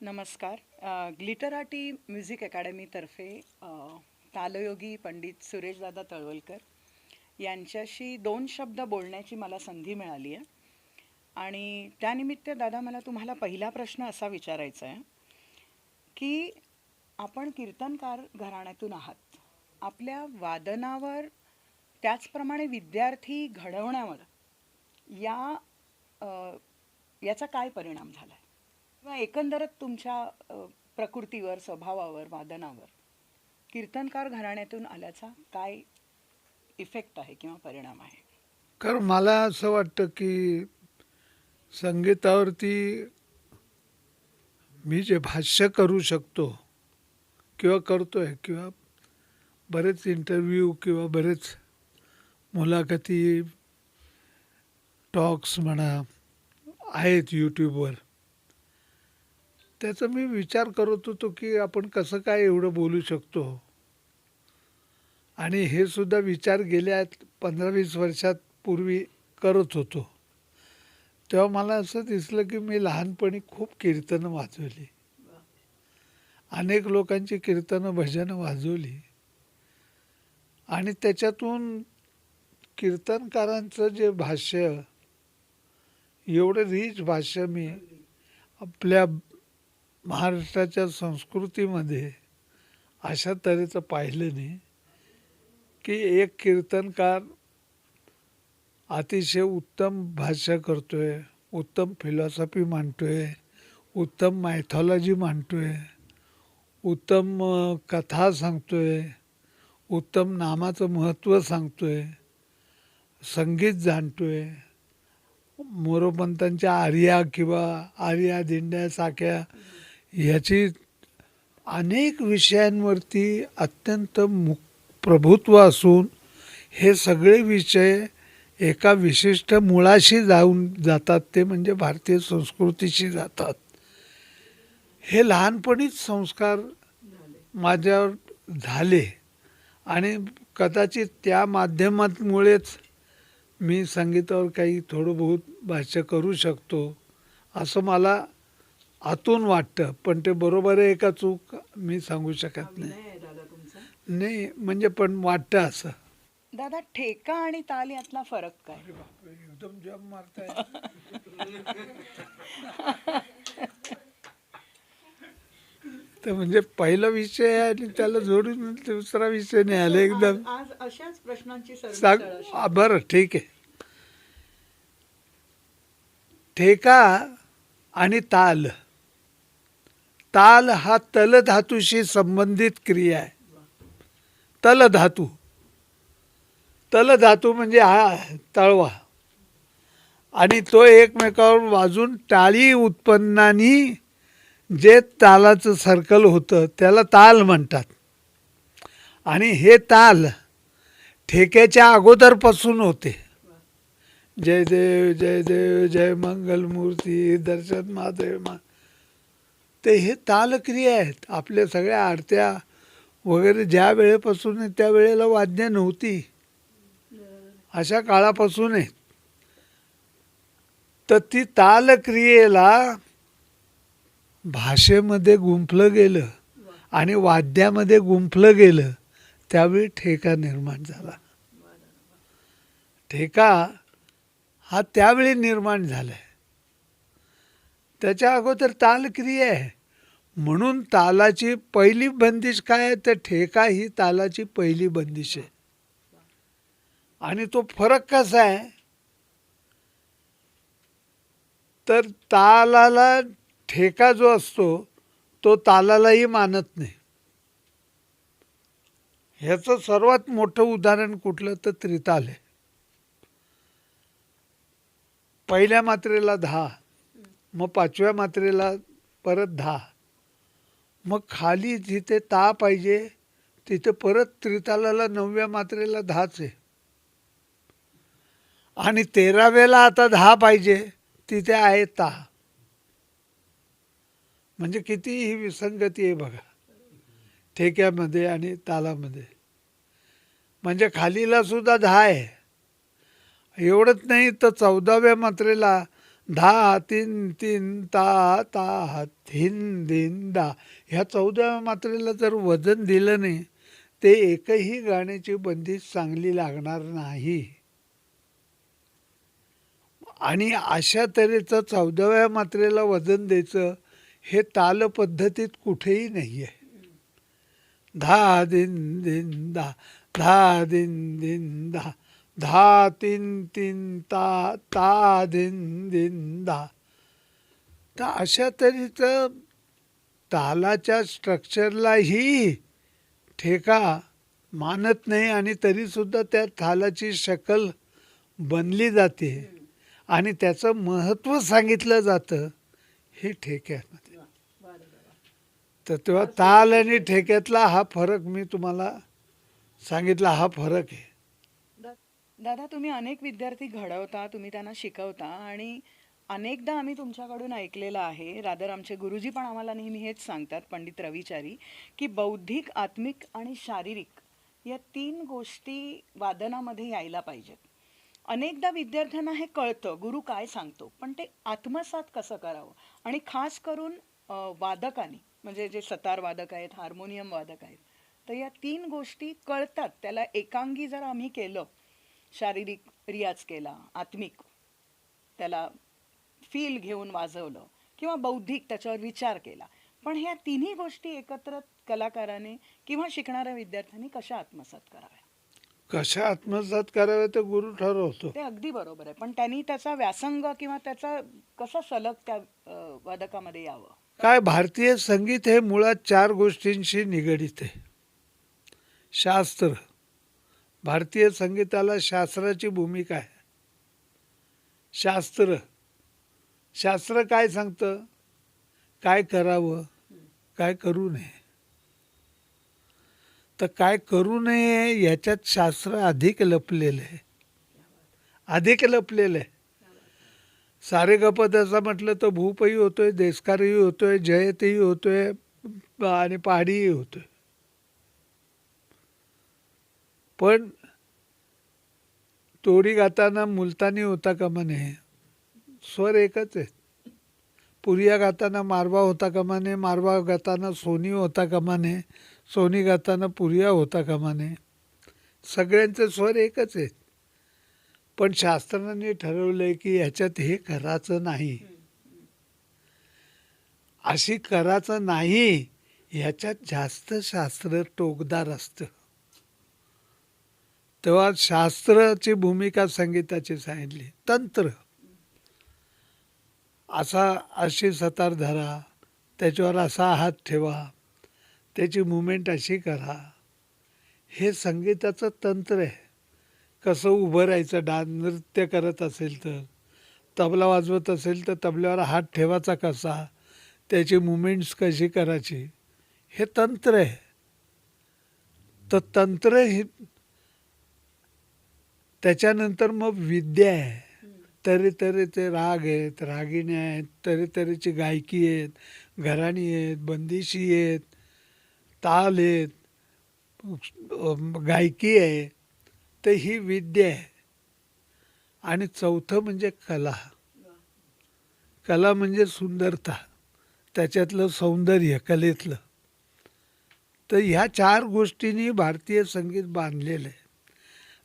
नमस्कार. ग्लिटराटी म्युझिक अकॅडमीतर्फे तालयोगी पंडित सुरेशदादा तळवलकर यांच्याशी दोन शब्द बोलण्याची मला संधी मिळाली आहे. आणि त्यानिमित्त दादा मला तुम्हाला पहिला प्रश्न असा विचारायचा आहे की आपण कीर्तनकार घराण्यातून आहात. आपल्या वादनावर त्याचप्रमाणे विद्यार्थी घडवण्यावर या अ, याचा काय परिणाम झाला आहे किंवा एकंदरच तुमच्या प्रकृतीवर, स्वभावावर, वादनावर कीर्तनकार घराण्यातून आल्याचा काय इफेक्ट आहे किंवा परिणाम आहे? कारण मला असं वाटतं की संगीतावरती मी जे भाष्य करू शकतो किंवा करतोय किंवा बरेच इंटरव्ह्यू किंवा बरेच मुलाखती, टॉक्स म्हणा आहेत यूट्यूबवर, त्याचा मी विचार करत होतो की आपण कसं काय एवढं बोलू शकतो. आणि हे सुद्धा विचार गेल्या 15-20 वर्षात पूर्वी करत होतो. तेव्हा मला असं दिसलं की मी लहानपणी खूप कीर्तनं वाजवली, अनेक लोकांची कीर्तनं, भजनं वाजवली. आणि त्याच्यातून कीर्तनकारांचं जे भाष्य, एवढं रिच भाष्य मी आपल्या महाराष्ट्राच्या संस्कृतीमध्ये अशा तऱ्हेचं पाहिलं नाही की एक कीर्तनकार अतिशय उत्तम भाष्य करतोय, उत्तम फिलॉसॉफी मांडतोय, उत्तम मायथॉलॉजी मांडतोय, उत्तम कथा सांगतोय, उत्तम नामाचं महत्त्व सांगतोय, संगीत जाणतोय, मोरोपंतांच्या आर्या किंवा आर्या दिंड्या साख्या ह्याची अनेक विषयांवरती अत्यंत प्रभुत्व असून हे सगळे विषय एका विशिष्ट मुळाशी जातात, ते म्हणजे भारतीय संस्कृतीशी जातात. हे लहानपणीच संस्कार माझ्यावर झाले आणि कदाचित त्या माध्यमामुळेच मी संगीतावर काही थोडं बहुत भाष्य करू शकतो असं मला आतून वाटतं. पण ते बरोबर आहे का चूक मी सांगू शकत नाही. नाही म्हणजे पण वाटतं असं. दादा, ठेका आणि ताल यातला फरक काय? एकदम जम मारताय. तर म्हणजे पहिला विषय आहे आणि त्याला जोडून दुसरा विषय नाही आला एकदम. आज अशाच प्रश्नांची सांग बरं, ठीक आहे. ठेका आणि ताल, ताल हा तल धातूशी संबंधित क्रिया आहे. तल धातू, तल धातू म्हणजे हा तळवा, आणि तो एकमेकावर वाजून टाळी उत्पन्नाने जे तालाचं सर्कल होतं त्याला ताल म्हणतात. आणि हे ताल ठेक्याच्या अगोदरपासून होते. जय देव जय देव जय मंगलमूर्ती दर्शन महादेव ते हे तालक्रिया आहेत. आपल्या सगळ्या आरत्या वगैरे ज्या वेळेपासून त्या वेळेला वाद्य नव्हती, अशा काळापासून आहेत. तर ती तालक्रियेला भाषेमध्ये गुंफलं गेलं आणि वाद्यामध्ये गुंफलं गेलं, त्यावेळी ठेका निर्माण झाला. ठेका हा त्यावेळी निर्माण झालाय, त्याच्या अगोदर तालक्रिया आहे. म्हणून तालाची पहिली बंदिश काय आहे, तर ठेका ही तालाची पहिली बंदिश आहे. आणि तो फरक कसा आहे, तर तालाला ठेका जो असतो तो तालालाही मानत नाही. ह्याचं सर्वात मोठं उदाहरण कुठलं, तर त्रिताल आहे. पहिल्या मात्रेला 10, मग 5व्या मात्रेला परत 10, मग खाली जिथे ता पाहिजे तिथे परत त्रितालाला 9व्या मात्रेला 10च आहे. आणि 13व्याला आता 10 पाहिजे, तिथे आहे ता. म्हणजे किती ही विसंगती आहे बघा ठेक्यामध्ये आणि तालामध्ये. म्हणजे खालीला सुद्धा 10 आहे. एवढंच नाही तर 14व्या मात्रेला धा तीन तीन ता ता थिन दिन दा. ह्या 14व्या मात्रेला जर वजन दिलं नाही ते एकही गाण्याची बंदिश चांगली लागणार नाही. आणि अशा तऱ्हेचं 14व्या मात्रेला वजन द्यायचं हे ताल पद्धतीत कुठेही नाही आहे. धा दिन दिन दा, धा दिन दिन दा, धा तीन तीन ता ता दिन दिन दा. तर अशा तऱ्हेचं तालाच्या स्ट्रक्चरलाही ठेका मानत नाही आणि तरीसुद्धा त्या तालाची शकल बनली जाते आणि त्याचं महत्त्व सांगितलं जातं हे ठेक्यामध्ये. तर तेव्हा ताल आणि ठेक्यातला हा फरक मी तुम्हाला सांगितला, हा फरक आहे. दादा, तुम्ही अनेक विद्यार्थी घडवता, तुम्ही त्यांना शिकवता आणि अनेकदा आम्ही तुमच्याकडून ऐकलेलं आहे, रादर आमचे गुरुजी पण आम्हाला नेहमी हेच सांगतात, पंडित रविचारी, की बौद्धिक, आत्मिक आणि शारीरिक या 3 गोष्टी वादनामध्ये यायला पाहिजेत. अनेकदा विद्यार्थ्यांना हे कळतं, गुरु काय सांगतो, पण ते आत्मसात कसं करावं आणि खास करून वादकांनी, म्हणजे जे सतार वादक आहेत, हार्मोनियम वादक आहेत, तर या 3 गोष्टी कळतात. त्याला एकांगी जर आम्ही केलं, शारीरिक रियाज केला, आत्मिक त्याला फील घेऊन वाजवलं किंवा बौद्धिक त्याच्यावर विचार केला, पण ह्या तिन्ही गोष्टी एकत्र कलाकाराने किंवा शिकणाऱ्या विद्यार्थ्यांनी कशा आत्मसात कराव्या? कशा आत्मसात कराव्या ते गुरु ठरवतो. ते अगदी बरोबर आहे, पण त्यांनी त्याचा व्यासंग किंवा त्याचा कसा सलग त्या वादकामध्ये यावं? काय, भारतीय संगीत हे मुळात 4 गोष्टींशी निगडित आहे. शास्त्र, भारतीय संगीताला शास्त्राची भूमिका आहे. शास्त्र, शास्त्र काय सांगतं, काय करावं, काय करू नये. तर काय करू नये याच्यात शास्त्र अधिक लपलेलं आहे, अधिक लपलेलं आहे. सारेगपदाचा म्हटलं तर भूपही होतोय, देशकारही होतोय, जयतही होतोय आणि पहाडीही होतोय. पण तोडी गाताना मुलतानी होता कामा नये, स्वर एकच आहे. पुरिया गाताना मारवा होता कामा नये, मारवा गाताना सोनी होता कामा नये, सोनी गाताना पुरिया होता कामा नये. सगळ्यांचे स्वर एकच आहेत. पण शास्त्राने ठरवलंय की ह्याच्यात हे करायचं नाही, अशी करायचं नाही, ह्याच्यात जास्त शास्त्र टोकदार असतं. तेव्हा शास्त्राची भूमिका संगीताची सांगितली. तंत्र, अशी सतार धरा, त्याच्यावर असा हात ठेवा, त्याची मुवमेंट अशी करा, हे संगीताचं तंत्र आहे. कसं उभं राहायचं, नृत्य करत असेल तर, तबला वाजवत असेल तर तबल्यावर हात ठेवायचा कसा, त्याची मुवमेंट्स कशी करायची, हे तंत्र आहे. तर तंत्र हे, त्याच्यानंतर मग विद्या आहे. तऱ्हेतऱ्हेचे राग आहेत, रागिण्या आहेत, तऱ्हेतऱ्हेची गायकी आहेत, घराणी आहेत, बंदिशी आहेत, ताल आहेत, गायकी आहे. तर ही विद्या आहे. आणि चौथं म्हणजे कला. कला म्हणजे सुंदरता, त्याच्यातलं सौंदर्य, कलेतलं. तर ह्या 4 गोष्टींनी भारतीय संगीत बांधलेलं आहे.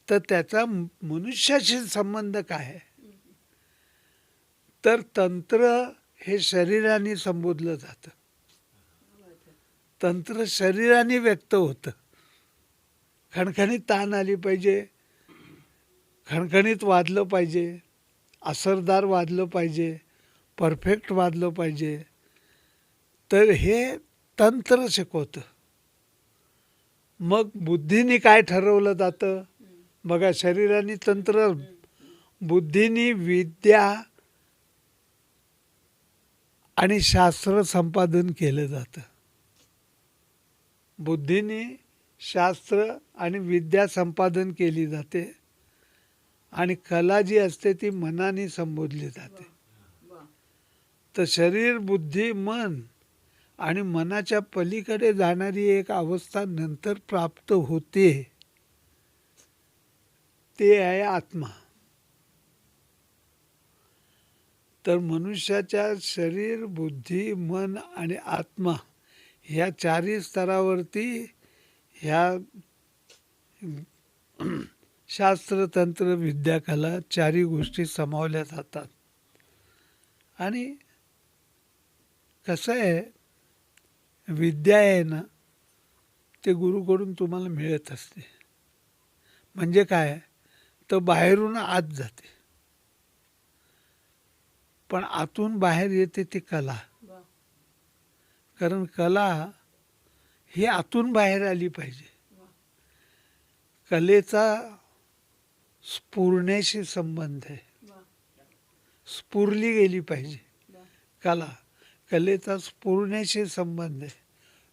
तर त्याचा मनुष्याशी संबंध काय आहे, तर तंत्र हे शरीराने संबोधलं जातं. तंत्र शरीराने व्यक्त होतं. खणखणीत तान आली पाहिजे, खणखणीत वाजलं पाहिजे, असरदार वाजलं पाहिजे, परफेक्ट वाजलं पाहिजे. तर हे तंत्र शिकवतं. मग बुद्धीने काय ठरवलं जातं बघा, शरीराने तंत्र, बुद्धीने विद्या आणि शास्त्र संपादन केलं जातं. बुद्धीने शास्त्र आणि विद्या संपादन केली जाते आणि कला जी असते ती मनाने संबोधली जाते. तर शरीर, बुद्धी, मन आणि मनाच्या पलीकडे जाणारी एक अवस्था नंतर प्राप्त होते, ते आहे आत्मा. तर मनुष्याच्या शरीर, बुद्धी, मन आणि आत्मा ह्या चारही स्तरावरती ह्या शास्त्र, तंत्र, विद्या, कला चारही गोष्टी समावल्या जातात. आणि कसं आहे, विद्या आहे ना, ते गुरुकडून तुम्हाला मिळत असते. म्हणजे काय, तर बाहेरून आत जाते, पण आतून बाहेर येते ती कला. वा. कारण कला ही आतून बाहेर आली पाहिजे. वा. कलेचा स्फुरण्याशी संबंध आहे. वा. स्फुरली गेली पाहिजे वा. कलेचा स्फुरण्याशी संबंध आहे.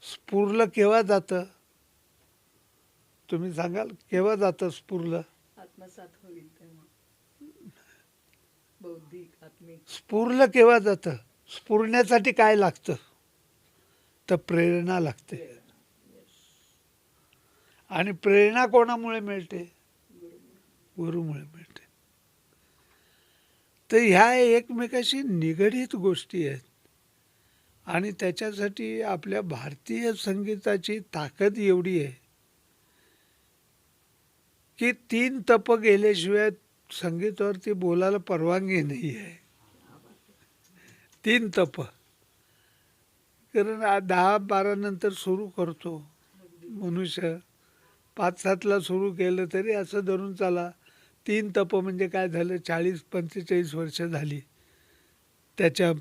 स्फुरलं केव्हा जातं, तुम्ही सांगाल केव्हा जातं स्फुरलं? आत्मसात होईल तेव्हा. बौद्धिक, आत्मिक. स्फुरलं केव्हा जातं? स्फुरण्यासाठी काय लागतं, तर प्रेरणा लागते. आणि प्रेरणा कोणामुळे मिळते? गुरुमुळे मिळते. तर ह्या एकमेकाशी निगडीत गोष्टी आहेत. आणि त्याच्यासाठी आपल्या भारतीय संगीताची ताकद एवढी आहे की 3 तप गेल्याशिवाय संगीतावरती बोलायला परवानगी नाही आहे. 3 तप. कारण 10-12 नंतर सुरू करतो मनुष्य, 5-7ला सुरू केलं तरी असं धरून चला 3 तप म्हणजे काय झालं, 40-45 वर्ष झाली त्याच्या.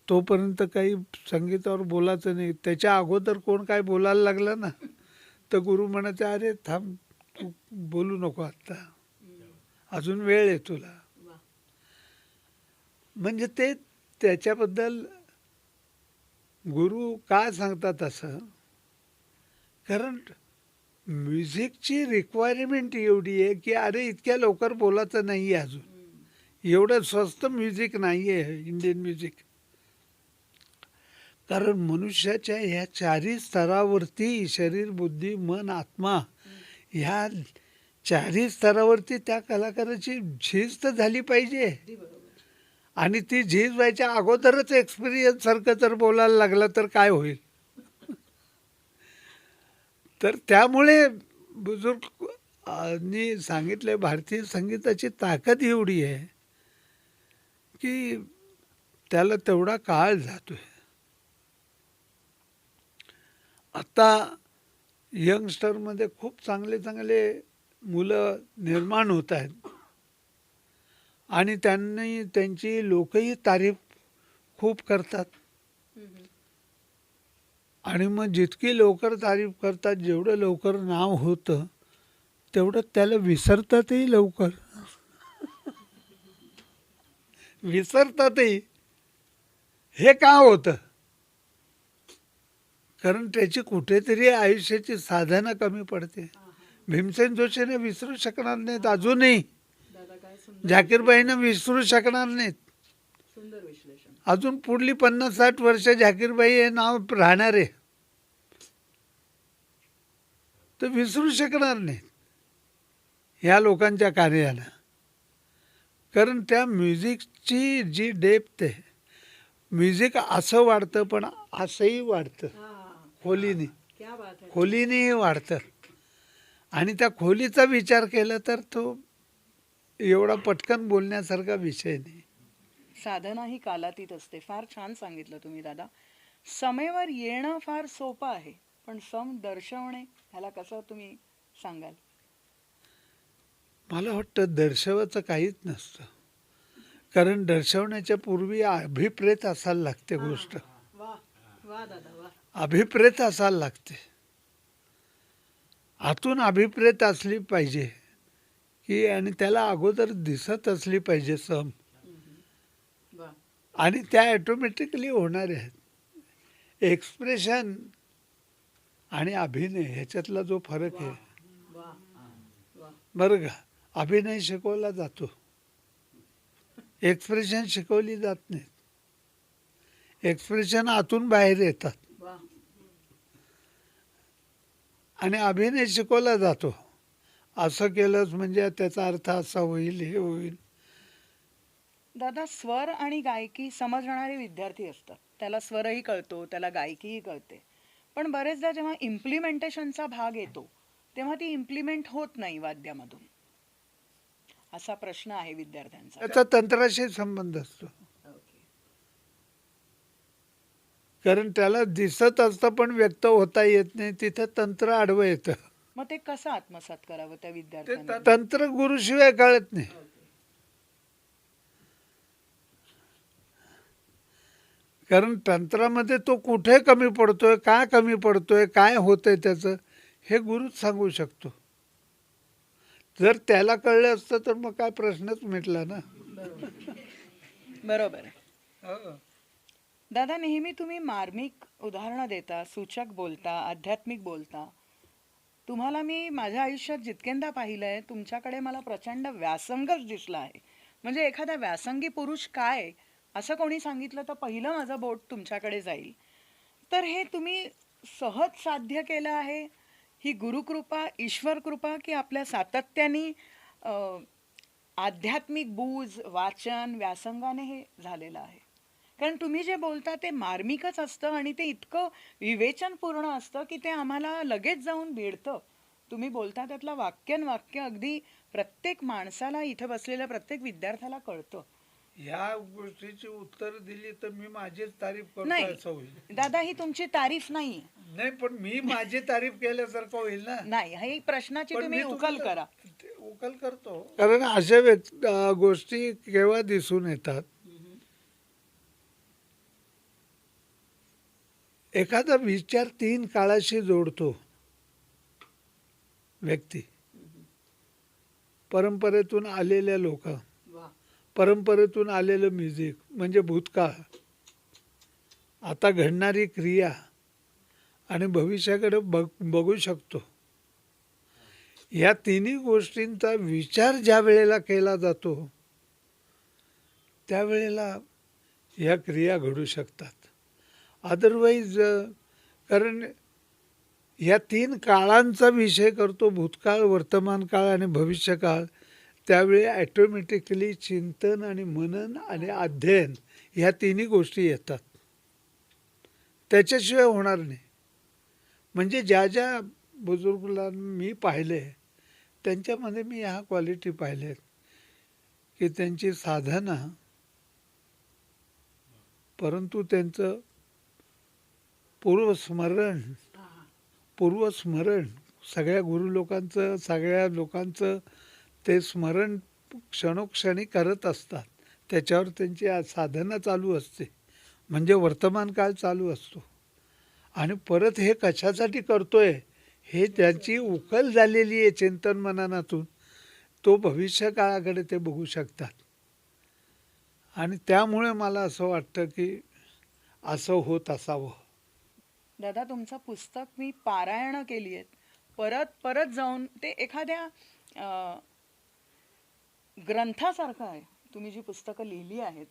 तोपर्यंत काही संगीतावर बोलायचं नाही. त्याच्या अगोदर कोण काय बोलायला लागलं ना, तर गुरु म्हणायचे, अरे थांब, तू बोलू नको आत्ता, अजून वेळ आहे तुला. म्हणजे ते त्याच्याबद्दल गुरु का सांगतात असं, कारण म्युझिकची रिक्वायरमेंट एवढी आहे की अरे इतक्या लवकर बोलायचं नाही आहे अजून. एवढं स्वस्त म्युझिक नाही आहे इंडियन म्युझिक. कारण मनुष्याच्या ह्या चारही स्तरावरती शरीर, बुद्धी, मन, आत्मा ह्या चारही स्तरावरती त्या कलाकाराची झीज तर झाली पाहिजे. आणि ती झीज व्हायच्या अगोदरच एक्सपिरियन्स सारखं जर बोलायला लागला तर काय होईल. तर त्यामुळे बुजुर्गांनी सांगितले भारतीय संगीताची ताकद एवढी आहे की त्याला तेवढा काळ जातोय. आता यंगस्टरमध्ये खूप चांगले चांगले मुलं निर्माण होत आहेत आणि त्यांनी त्यांची लोकही तारीफ खूप करतात. आणि मग जितकी लवकर तारीफ करतात, जेवढं लवकर नाव होतं तेवढं त्याला विसरतातही लवकर. विसरतातही. हे का होतं? कारण त्याची कुठेतरी आयुष्याची साधना कमी पडते. भीमसेन जोशीने विसरू शकणार नाहीत अजूनही, झाकीरबाईनं विसरू शकणार नाहीत. सुंदर विश्लेषण. अजून पुढली 50-60 वर्ष झाकीरबाई हे नाव राहणार आहे, तर विसरू शकणार नाहीत ह्या लोकांच्या कार्याला. कारण त्या म्युझिकची जी डेप्थ आहे, म्युझिक असं वाढतं पण असंही वाढतं, खोलीने, खोलीनेही वाढतं. आणि त्या खोलीचा विचार केला तर तो एवढा पटकन बोलण्यासारखा विषय नाही. साधना ही कालातीत असते. फार छान सांगितलं तुम्ही दादा. समेवर येणं फार सोपं आहे, पण सम दर्शवणे ह्याला कसं तुम्ही सांगाल? मला वाटतं दर्शवायचं काहीच नसतं. कारण दर्शवण्याच्या पूर्वी अभिप्रेत असायला लागते गोष्ट. अभिप्रेत असायला लागते. आतून अभिप्रेत असली पाहिजे की, आणि त्याला अगोदर दिसत असली पाहिजे सम. आणि त्या ॲटोमॅटिकली होणारे आहेत. एक्सप्रेशन आणि अभिनय ह्याच्यातला जो फरक आहे, बरं का, अभिनय शिकवला जातो, एक्सप्रेशन शिकवली जात नाहीत. एक्सप्रेशन आतून बाहेर येतात आणि अभिनय शिकवला जातो. असं केलंच म्हणजे त्याचा अर्थ असा होईल, हे होईल. दादा, स्वर आणि गायकी समजणारे विद्यार्थी असतात. त्याला स्वरही कळतो, त्याला गायकीही कळते. पण बरेचदा जेव्हा इम्प्लिमेंटेशनचा भाग येतो, तेव्हा ती इम्प्लिमेंट होत नाही वाद्यामधून. असा प्रश्न आहे विद्यार्थ्यांचा. त्याचा तंत्राशी संबंध असतो. ओके. कारण त्याला दिसत असतं पण व्यक्त होता येत नाही, तिथे तंत्र आडवं येतं. मग ते कसं आत्मसात करावं त्या ते विद्यार्थ्यांना? तंत्र गुरुशिवाय कळत नाही. कारण तंत्रामध्ये तो कुठे कमी पडतोय, काय कमी पडतोय, काय होतंय त्याचं, हे गुरुच सांगू शकतो. जर त्याला कळलं असतं तर मग काय प्रश्नच मिटला ना. बरोबर आहे. दादा, नेहमी तुम्ही मार्मिक उदाहरणं देता, सूचक बोलता, आध्यात्मिक बोलता. तुम्हाला मी माझ्या आयुष्यात जितकेंदा पाहिलंय, तुमच्याकडे मला प्रचंड व्यासंगच दिसला आहे. म्हणजे एखादा व्यासंगी पुरुष काय, असं कोणी सांगितलं तर पहिलं माझं बोट तुमच्याकडे जाईल. तर हे तुम्ही सहज साध्य केलं आहे? ही गुरुकृपा, ईश्वर कृपा, की आपल्या सातत्याने अ, आध्यात्मिक बूज, वाचन, व्यासंगाने हे झालेलं आहे? कारण तुम्ही जे बोलता ते मार्मिकच असतं आणि ते इतकं विवेचनपूर्ण असतं की ते आम्हाला लगेच जाऊन भिडतं. तुम्ही बोलता त्यातलं वाक्य अगदी प्रत्येक माणसाला, इथं बसलेल्या प्रत्येक विद्यार्थ्याला कळतं. ह्या गोष्टीची उत्तर दिली तर मी माझीच तारीफ करतो नाही असं होईल. दादा, ही तुमची तारीफ नाही. नाही, पण मी माझी तारीफ केल्यासारखं होईल ना. नाही, ही प्रश्नाची पण तुम्ही मी उकल तुम्हाला करा. उकल करतो. कारण अशा गोष्टी केव्हा दिसून येतात, एखादा विचार 3 काळाशी जोडतो व्यक्ती. परंपरेतून आलेल्या लोक, वा. परंपरेतून आलेलं म्युझिक म्हणजे भूतकाळ, आता घडणारी क्रिया आणि भविष्याकडे बघू शकतो. या तिन्ही गोष्टींचा विचार ज्या वेळेला केला जातो त्यावेळेला ह्या क्रिया घडू शकतात. अदरवाईज कारण या 3 काळांचा विषय करतो, भूतकाळ, वर्तमान काळ आणि भविष्यकाळ, त्यावेळी ॲटोमॅटिकली चिंतन आणि मनन आणि अध्ययन ह्या तिन्ही गोष्टी येतात. त्याच्याशिवाय होणार नाही. म्हणजे ज्या ज्या बुजुर्गांना मी पाहिले त्यांच्यामध्ये मी ह्या क्वालिटी पाहिल्यात की त्यांची साधना, परंतु त्यांचं पूर्वस्मरण सगळ्या गुरु लोकांचं, सगळ्या लोकांचं ते स्मरण क्षणोक्षणी करत असतात. त्याच्यावर त्यांची साधना चालू असते, म्हणजे वर्तमान काळ चालू असतो. आणि परत हे कशासाठी करतोय हे त्यांची उकल झालेली आहे चिंतन मननातून, तो भविष्य काळाकडे ते बघू शकतात. आणि त्यामुळे मला असं वाटतं की असं होत असावं. दादा, तुमचं पुस्तक मी पारायण केली आहेत. परत परत जाऊन ते एखाद्या ग्रंथासारखं आहे. तुम्ही जी पुस्तकं लिहिली आहेत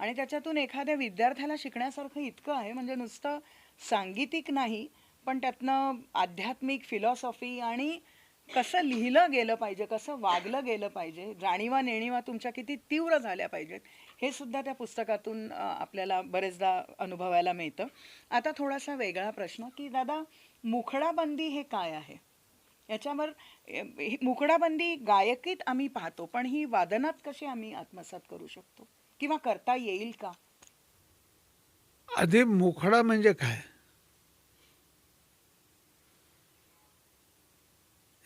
आणि त्याच्यातून एखाद्या विद्यार्थ्याला शिकण्यासारखं इतकं आहे. म्हणजे नुसतं सांगीतिक नाही, पण त्यातनं आध्यात्मिक फिलॉसॉफी आणि कसं लिहिलं गेलं पाहिजे, कसं वागलं गेलं पाहिजे, जाणीवा नेणीवा तुमच्या किती तीव्र झाल्या पाहिजेत, हे सुद्धा त्या पुस्तकातून आपल्याला बरेचदा अनुभवायला मिळतं. आता थोडासा वेगळा प्रश्न, की दादा, मुखडाबंदी हे काय आहे? याच्यावर ही मुखडाबंदी गायकीत आम्ही पाहतो, पण ही वादनात कशी आम्ही आत्मसात करू शकतो किंवा करता येईल का? आधी मुखडा म्हणजे काय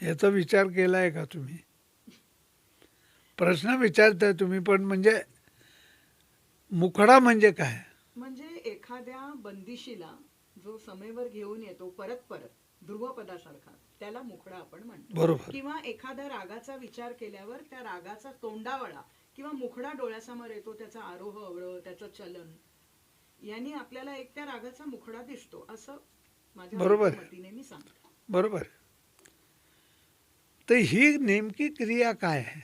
याचा विचार केला आहे का तुम्ही? प्रश्न विचारताय तुम्ही, पण म्हणजे मुखडा म्हणजे काय? म्हणजे एखाद्या बंदिशीला जो समेवर घेऊन येतो परत परत ध्रुवपदासारखा, त्याला मुखडा आपण म्हणतो. बरोबर. किंवा एखाद्या रागाचा विचार केल्यावर त्या रागाचा तोंडावळा किंवा मुखडा डोळ्यासमोर येतो, त्याचा आरोह अवरोह, त्याचं चलन, यांनी आपल्याला एक त्या रागाचा मुखडा दिसतो, असं माझ्या बरोबर. मतीने मी सांगतो. बरोबर. तर ही नेमकी क्रिया काय आहे?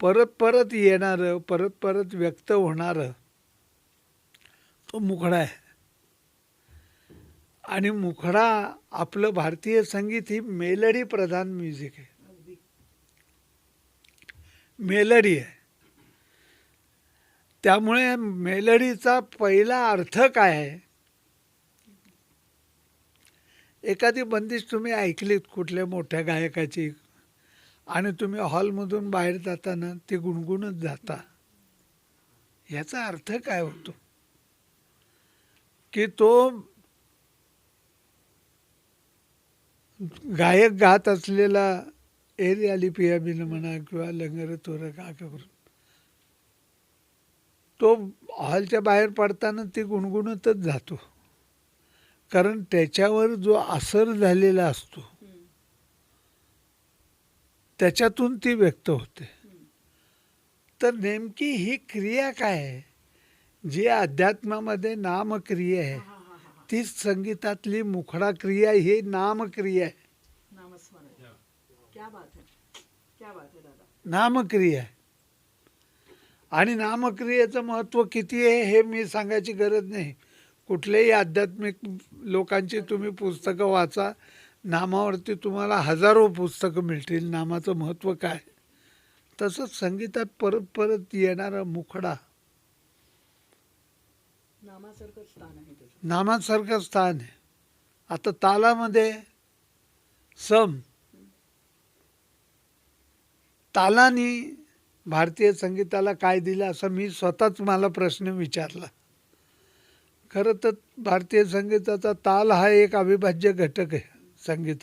परत परत येणारं, परत परत व्यक्त होणारं, तो मुखडा आहे. आणि मुखडा, आपलं भारतीय संगीत ही मेलडी प्रधान म्युझिक आहे. अगदी. मेलडी आहे. त्यामुळे मेलडीचा पहिला अर्थ काय आहे? एखादी बंदिश तुम्ही ऐकलीत कुठल्या मोठ्या गायकाची आणि तुम्ही हॉलमधून बाहेर जाताना ती गुणगुणत जाता, याचा अर्थ काय होतो? की तो गायक गात असलेला एरी आली पिया बिन म्हणा किंवा लंगर तोर का करून तो हॉलच्या बाहेर पडताना ती गुणगुणतच जातो, कारण त्याच्यावर जो असर झालेला असतो त्याच्यातून ती व्यक्त होते. तर नेमकी ही क्रिया काय आहे? जी अध्यात्मामध्ये नामक्रिया आहे, तीच संगीतातली मुखडा क्रिया ही नामक्रिया आहे. नामस्मरण. क्या बात है, क्या बात है दादा. नामक्रिया आहे. आणि नामक्रियेचं महत्त्व किती आहे हे मी सांगायची गरज नाही. कुठल्याही आध्यात्मिक लोकांची तुम्ही पुस्तकं वाचा, नामावरती तुम्हाला हजारो पुस्तकं मिळतील नामाचं महत्त्व काय. तसंच संगीतात परत परत येणारा मुखडा नामासारखं स्थान आहे त्याचं. नामासारखं स्थान आहे. आता तालामध्ये सम, तालानी भारतीय संगीताला काय दिलं असं मी स्वतःच मला प्रश्न विचारला. खरं तर भारतीय संगीताचा ताल हा एक अविभाज्य घटक आहे संगीतात.